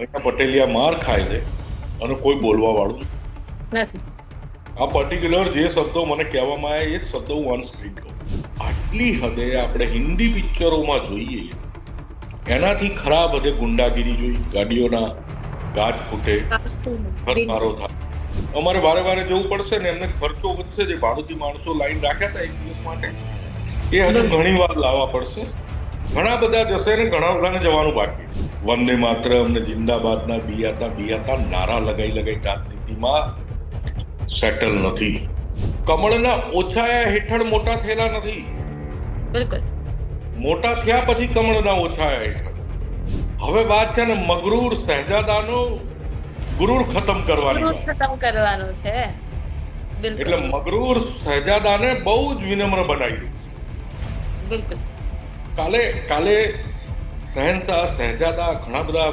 અહીંયા પટેલિયા માર ખાય છે અને કોઈ બોલવા વાળું નથી. આ પર્ટિક્યુલર જે શબ્દો મને કહેવામાં આવ્યા એ જ શબ્દો હું ઓન સ્ક્રીન કહું. આટલી હદે આપણે હિન્દી પિક્ચરોમાં જોઈએ એનાથી ખરાબ હદે ગુંડાગીરી જોઈ, ગાડીઓના ગાજ ફૂટે, મારો થાય. અમારે વારે વારે જવું પડશે ને, એમને ખર્ચો વધશે. જે ભાડુતી માણસો લાઈન રાખ્યા હતા એક દિવસ માટે એ હજુ ઘણી વાર લાવવા પડશે. ઘણા બધા જશે ને ઘણા બધાને જવાનું બાકી છે. વંદે માતરમ ને જિંદાબાદના બિયાતા નારા લગાઈ રાજનીતિમાં સેટલ નથી. કમળના ઓછાયા હેઠળ મોટા થયેલા નથી. બિલકુલ. મોટા થયા પછી કમળના ઓછાયા હેઠળ. હવે વાત છે ને મગરૂર શહેજાદાનો ગુરુર ખતમ કરવાની વાત. ખતમ કરવાનું છે. બિલકુલ. એટલે મગરૂર શહેજાદાને બહુ જ વિનમ્ર બનાવી દીધું. બિલકુલ. કાલે શહેનશાહ, શહેજાદા ઘણા બધા